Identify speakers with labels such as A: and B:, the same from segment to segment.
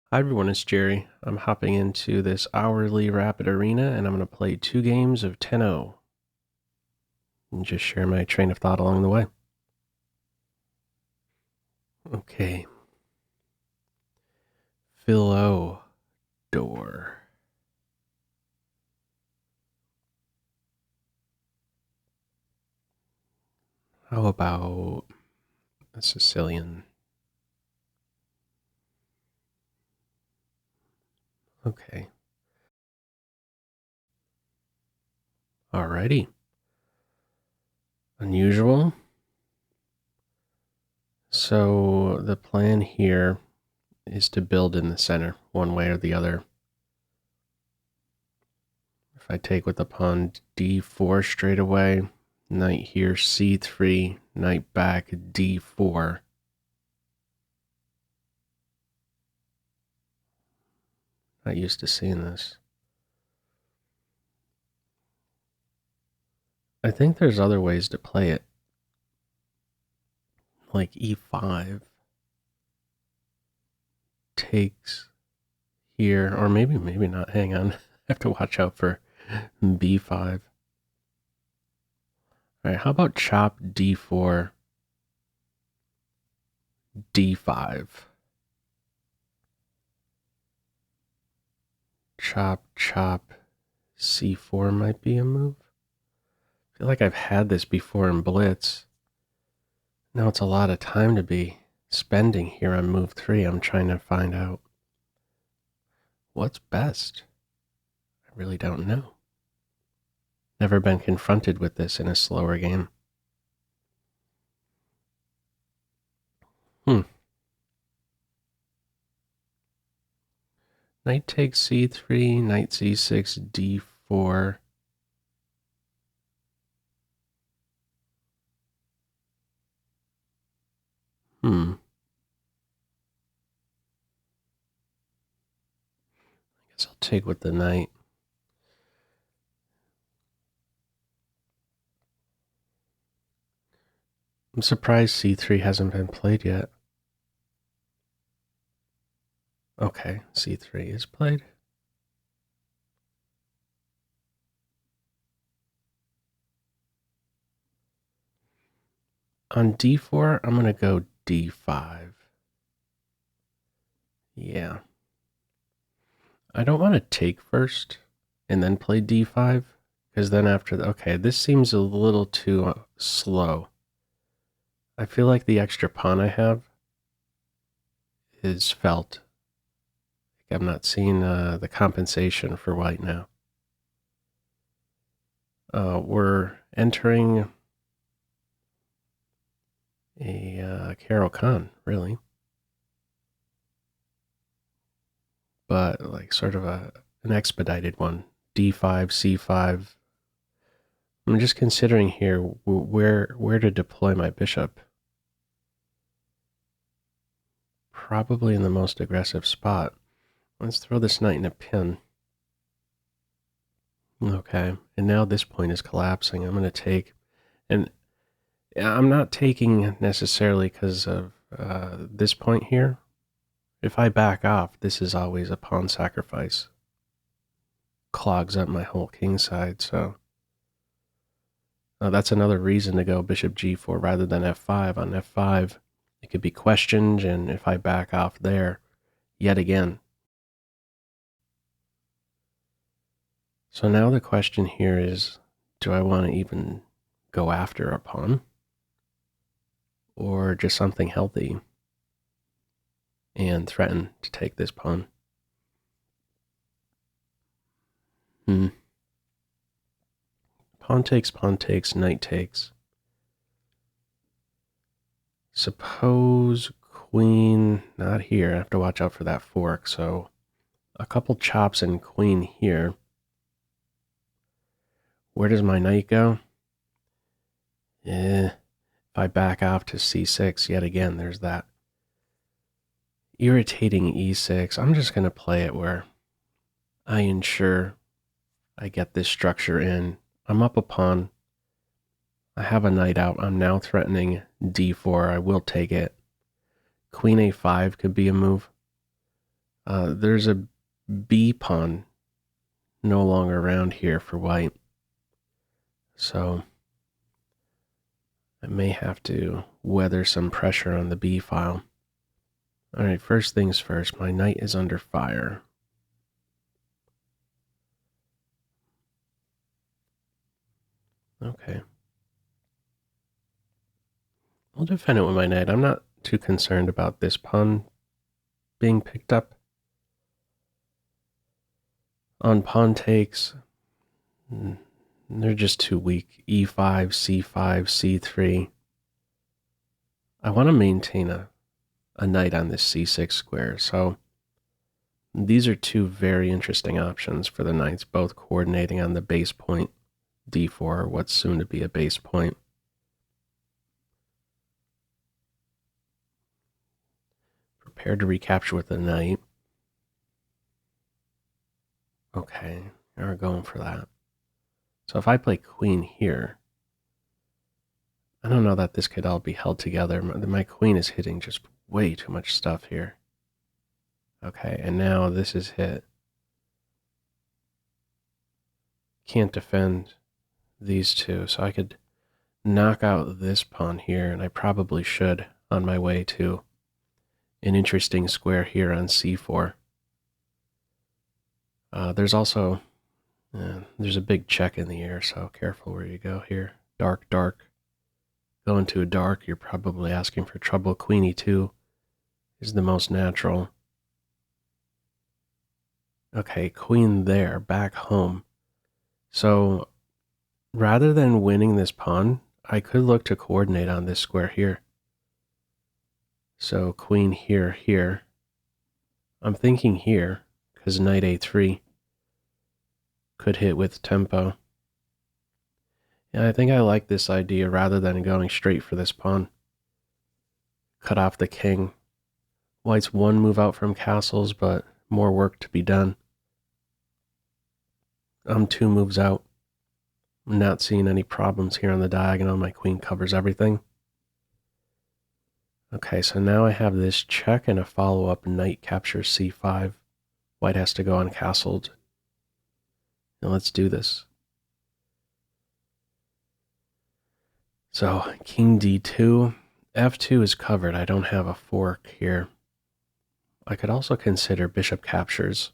A: Hi everyone, it's Jerry. I'm hopping into this hourly rapid arena and I'm going to play 2 games of 10-0 and just share my train of thought along the way. Okay. Philo door. How about a Sicilian? Okay. Alrighty. Unusual. So the plan here is to build in the center one way or the other. If I take with the pawn d4 straight away, knight here c3, knight back d4. Not used to seeing this. I think there's other ways to play it. Like e5 takes here, or maybe not. Hang on. I have to watch out for b5. All right, how about chop d4, d5? Chop, c4 might be a move. I feel like I've had this before in Blitz. Now it's a lot of time to be spending here on move 3. I'm trying to find out what's best. I really don't know. Never been confronted with this in a slower game. Knight takes c3, knight c6, d4. I guess I'll take with the knight. I'm surprised c3 hasn't been played yet. Okay, c3 is played. On d4, I'm going to go d5. Yeah. I don't want to take first and then play d5, because then after okay, this seems a little too slow. I feel like the extra pawn I have is felt. I'm not seeing the compensation for white now. We're entering a Carol Khan, really. But like sort of an expedited one. d5, c5. I'm just considering here where to deploy my bishop. Probably in the most aggressive spot. Let's throw this knight in a pin. Okay, and now this point is collapsing. I'm going to take, and I'm not taking necessarily because of this point here. If I back off, this is always a pawn sacrifice. Clogs up my whole king side, so that's another reason to go bishop g4 rather than f5. On f5, it could be questioned, and if I back off there, yet again. So now the question here is, do I want to even go after a pawn? Or just something healthy and threaten to take this pawn? Pawn takes, knight takes. Suppose queen, not here. I have to watch out for that fork, so a couple chops and queen here. Where does my knight go? If I back off to c6, yet again, there's that irritating e6. I'm just going to play it where I ensure I get this structure in. I'm up a pawn. I have a knight out. I'm now threatening d4. I will take it. Queen a5 could be a move. There's a B pawn no longer around here for white. So I may have to weather some pressure on the B file. Alright, first things first, my knight is under fire. Okay. I'll defend it with my knight. I'm not too concerned about this pawn being picked up. On pawn takes, they're just too weak. E5, C5, C3. I want to maintain a knight on this C6 square, so these are two very interesting options for the knights, both coordinating on the base point D4, or what's soon to be a base point. Prepared to recapture with the knight. Okay, now we're going for that. So if I play queen here, I don't know that this could all be held together. My queen is hitting just way too much stuff here. Okay, and now this is hit. Can't defend these two, so I could knock out this pawn here, and I probably should on my way to an interesting square here on c4. There's also, there's a big check in the air, so careful where you go here. Dark, dark. Go into a dark, you're probably asking for trouble. Queen e2 is the most natural. Okay, queen there, back home. So rather than winning this pawn, I could look to coordinate on this square here. So queen here, here. I'm thinking here, because knight a3 could hit with tempo. And I think I like this idea rather than going straight for this pawn. Cut off the king. White's one move out from castles, but more work to be done. I'm 2 moves out. I'm not seeing any problems here on the diagonal. My queen covers everything. Okay, so now I have this check and a follow-up knight captures c5. White has to go uncastled. Now let's do this. So king d2, f2 is covered. I don't have a fork here. I could also consider bishop captures.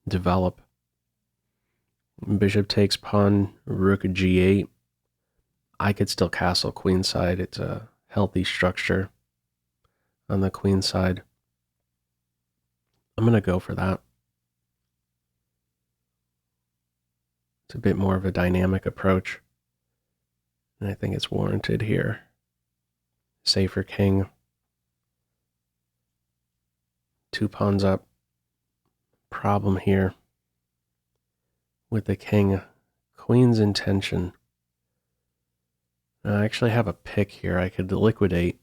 A: Develop. Bishop takes pawn, rook g8. I could still castle queenside. It's a healthy structure on the queen side. I'm going to go for that. It's a bit more of a dynamic approach, and I think it's warranted here. Safer king. 2 pawns up. Problem here with the king. Queen's intention. I actually have a pick here. I could liquidate.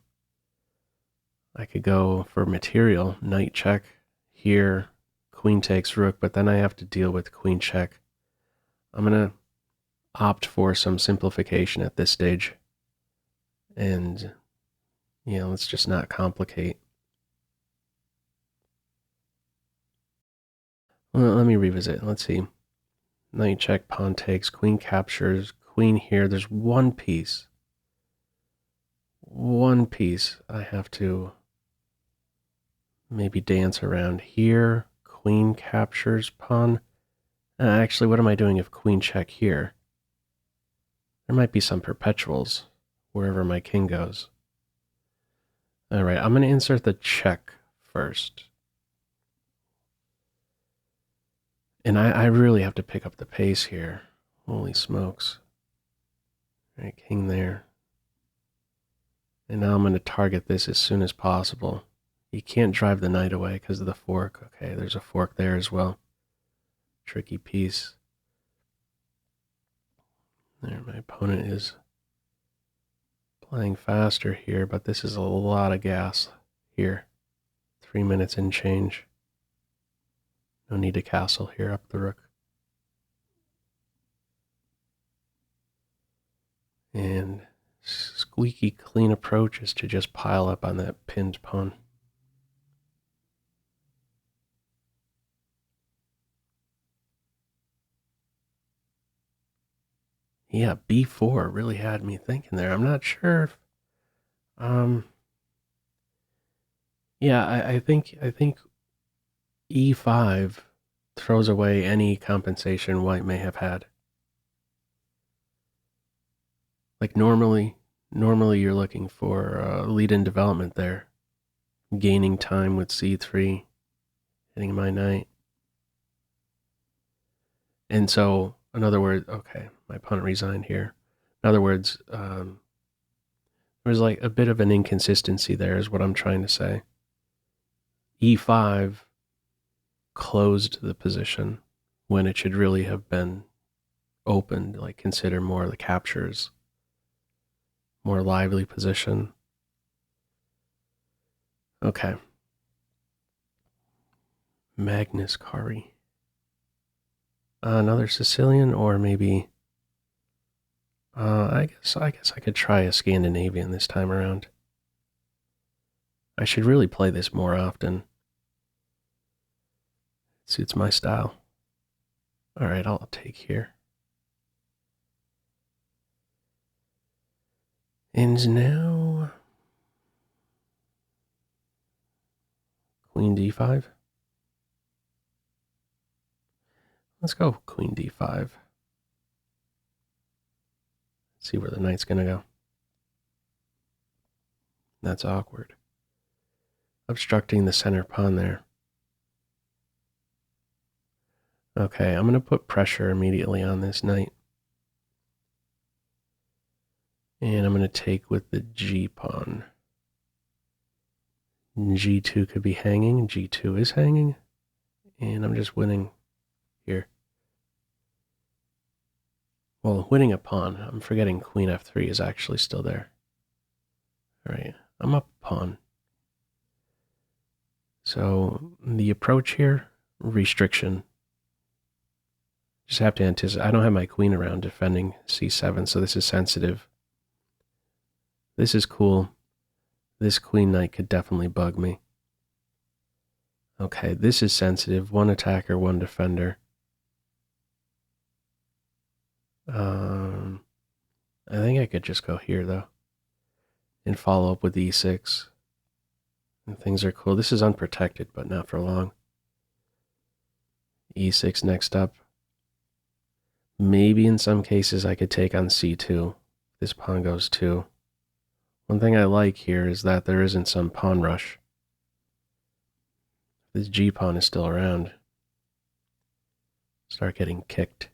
A: I could go for material. Knight check here. Queen takes rook, but then I have to deal with queen check. I'm going to opt for some simplification at this stage. And, let's just not complicate. Well, let me revisit. Let's see. Knight check, pawn takes, queen captures, queen here. There's one piece. One piece I have to maybe dance around here. Queen captures, pawn. Actually, what am I doing if queen check here? There might be some perpetuals wherever my king goes. All right, I'm going to insert the check first. And I really have to pick up the pace here. Holy smokes. All right, king there. And now I'm going to target this as soon as possible. You can't drive the knight away because of the fork. Okay, there's a fork there as well. Tricky piece. There, my opponent is playing faster here, but this is a lot of gas here. 3 minutes and change. No need to castle here up the rook. And squeaky clean approach is to just pile up on that pinned pawn. Yeah, b4 really had me thinking there. I'm not sure if, yeah, I think e5 throws away any compensation white may have had. Like normally you're looking for lead-in development there, gaining time with c3, hitting my knight. And so, in other words, okay, my opponent resigned here. In other words, there's like a bit of an inconsistency there is what I'm trying to say. e5 closed the position when it should really have been opened, like consider more of the captures, more lively position. Okay. Magnus Kari. Another Sicilian, or maybe I guess I could try a Scandinavian this time around. I should really play this more often. It suits my style. All right, I'll take here. And now Queen d5. Let's go Queen d5. See where the knight's gonna go. That's awkward. Obstructing the center pawn there. Okay, I'm gonna put pressure immediately on this knight. And I'm gonna take with the g pawn. g2 could be hanging. g2 is hanging. And I'm just winning here. Well, winning a pawn. I'm forgetting queen f3 is actually still there. All right, I'm up a pawn. So the approach here, restriction. Just have to anticipate. I don't have my queen around defending c7, so this is sensitive. This is cool. This queen knight could definitely bug me. Okay, this is sensitive. One attacker, one defender. I think I could just go here, though, and follow up with e6. And things are cool. This is unprotected, but not for long. e6 next up. Maybe in some cases I could take on c2. This pawn goes 2. One thing I like here is that there isn't some pawn rush. This g-pawn is still around. Start getting kicked.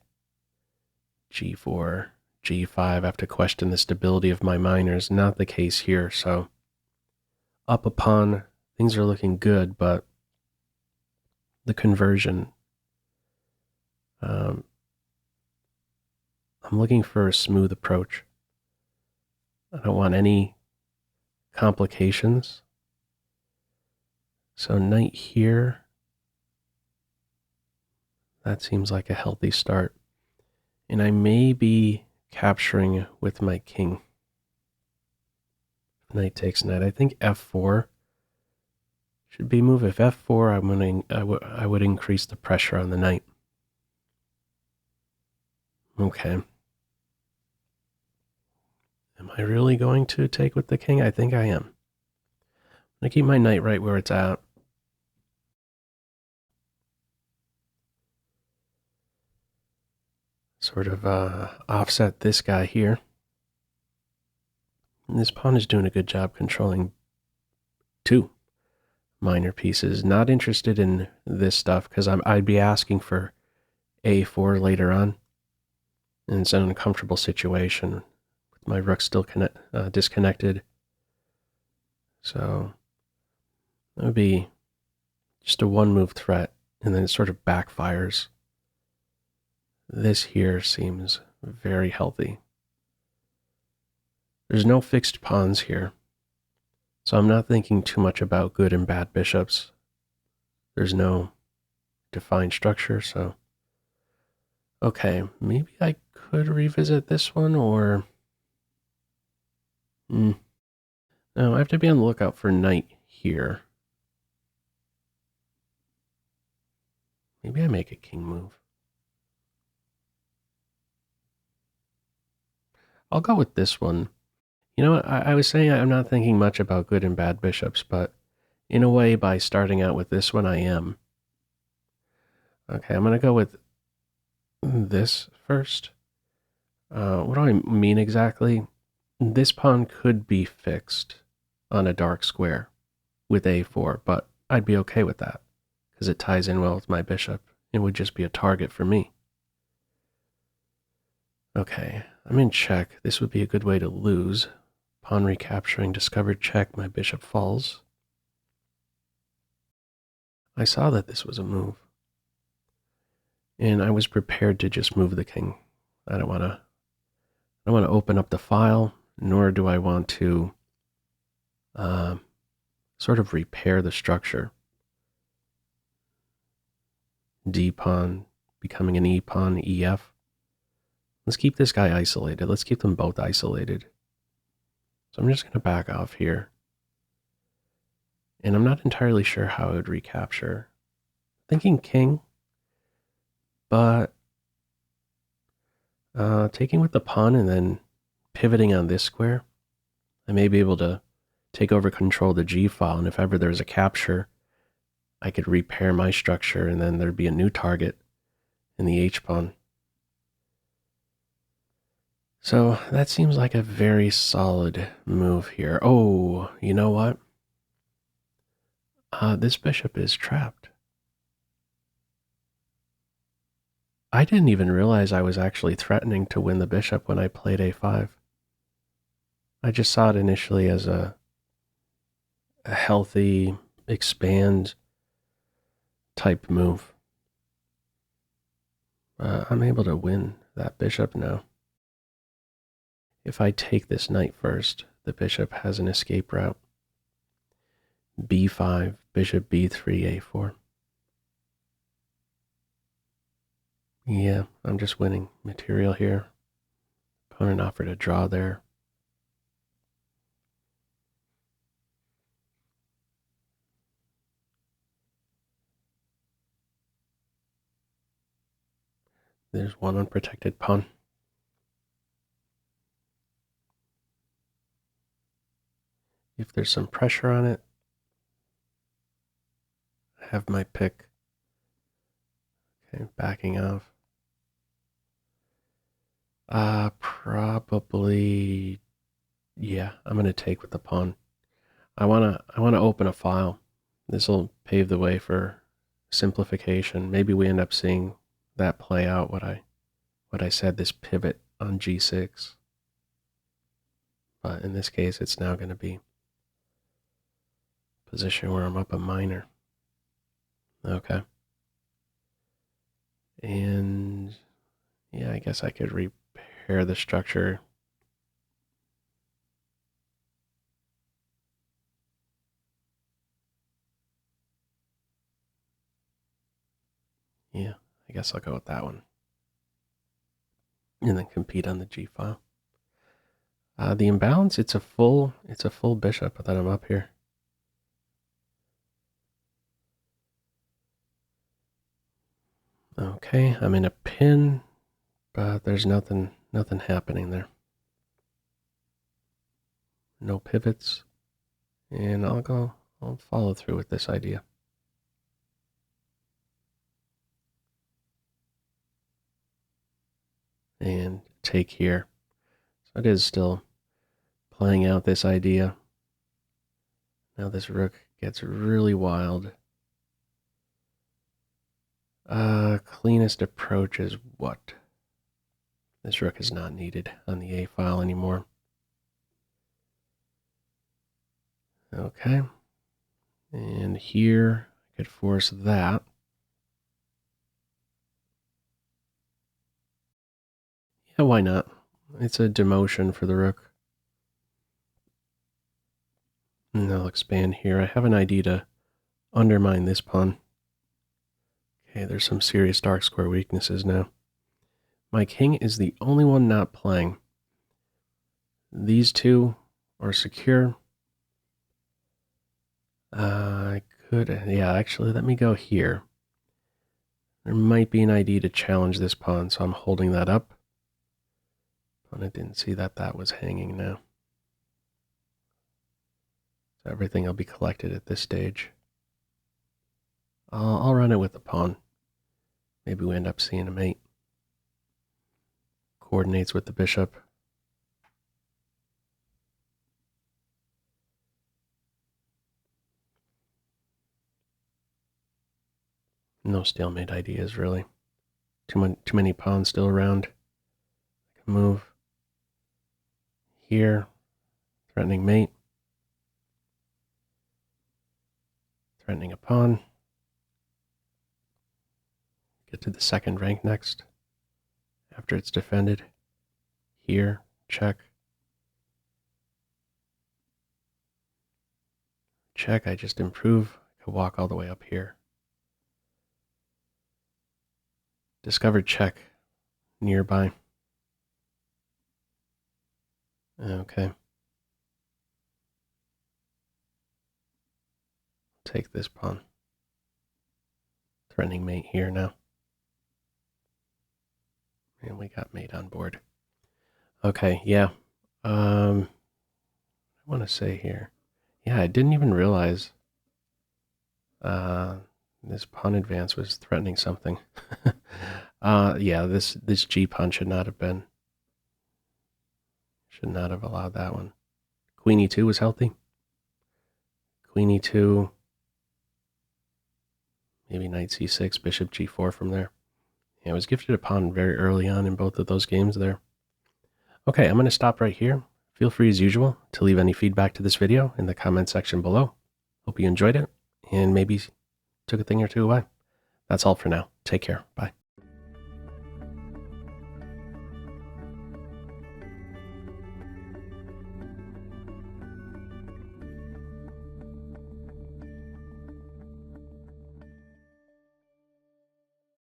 A: g4, g5. I have to question the stability of my minors. Not the case here, so up a pawn. Things are looking good, but the conversion. I'm looking for a smooth approach. I don't want any complications. So knight here. That seems like a healthy start. And I may be capturing with my king. Knight takes knight. I think f4 should be move. If f4, I would increase the pressure on the knight. Okay. Am I really going to take with the king? I think I am. I'm going to keep my knight right where it's at. Sort of offset this guy here. And this pawn is doing a good job controlling 2 minor pieces. Not interested in this stuff because I'd be asking for a4 later on. And it's an uncomfortable situation with my rook still disconnected. So that would be just a 1-move threat, and then it sort of backfires. This here seems very healthy. There's no fixed pawns here, so I'm not thinking too much about good and bad bishops. There's no defined structure, so okay, maybe I could revisit this one, or no, I have to be on the lookout for knight here. Maybe I make a king move. I'll go with this one. You know what? I was saying I'm not thinking much about good and bad bishops, but in a way, by starting out with this one, I am. Okay, I'm going to go with this first. What do I mean exactly? This pawn could be fixed on a dark square with a4, but I'd be okay with that because it ties in well with my bishop. It would just be a target for me. Okay, I'm in check. This would be a good way to lose. Pawn recapturing, discovered check, my bishop falls. I saw that this was a move. And I was prepared to just move the king. I don't want to open up the file, nor do I want to sort of repair the structure. D pawn becoming an E pawn, EF. Let's keep this guy isolated. Let's keep them both isolated. So I'm just going to back off here. And I'm not entirely sure how I would recapture. Thinking king, but taking with the pawn and then pivoting on this square, I may be able to take over control of the G file, and if ever there's a capture, I could repair my structure and then there'd be a new target in the H pawn. So that seems like a very solid move here. Oh, you know what? This bishop is trapped. I didn't even realize I was actually threatening to win the bishop when I played a5. I just saw it initially as a healthy expand type move. I'm able to win that bishop now. If I take this knight first, the bishop has an escape route. b5, bishop b3, a4. Yeah, I'm just winning material here. Opponent offered a draw there. There's one unprotected pawn. If there's some pressure on it, I have my pick. Okay, backing off. Probably, yeah, I'm going to take with the pawn. I want to open a file. This will pave the way for simplification. Maybe we end up seeing that play out, what I said, this pivot on g6. But in this case, it's now going to be a position where I'm up a minor. Okay. And yeah, I guess I could repair the structure. Yeah, I guess I'll go with that one. And then compete on the G file. The imbalance, it's a full bishop that I'm up here. Okay, I'm in a pin, but there's nothing happening there. No pivots. And I'll follow through with this idea. And take here. So it is still playing out this idea. Now this rook gets really wild. Cleanest approach is what? This rook is not needed on the A file anymore. Okay. And here I could force that. Yeah, why not? It's a demotion for the rook. And I'll expand here. I have an idea to undermine this pawn. Okay, there's some serious dark square weaknesses now. My king is the only one not playing. These two are secure. I could, yeah, actually, let me go here. There might be an idea to challenge this pawn, so I'm holding that up. And I didn't see that that was hanging now. So everything will be collected at this stage. I'll run it with the pawn. Maybe we end up seeing a mate. Coordinates with the bishop. No stalemate ideas, really. Too many pawns still around. I can move. Here. Threatening mate. Threatening a pawn. Get to the second rank next. After it's defended. Here. Check. Check. I just improve. I can walk all the way up here. Discovered check nearby. Okay. Take this pawn. Threatening mate here now. And we got mate on board. Okay, yeah. I want to say here. Yeah, I didn't even realize this pawn advance was threatening something. Yeah, this G pawn should not have allowed that one. Queen E2 was healthy. Queen E2. Maybe knight C6, bishop G4 from there. Yeah, I was gifted a pawn very early on in both of those games there. Okay, I'm going to stop right here. Feel free as usual to leave any feedback to this video in the comment section below. Hope you enjoyed it and maybe took a thing or two away. That's all for now. Take care. Bye.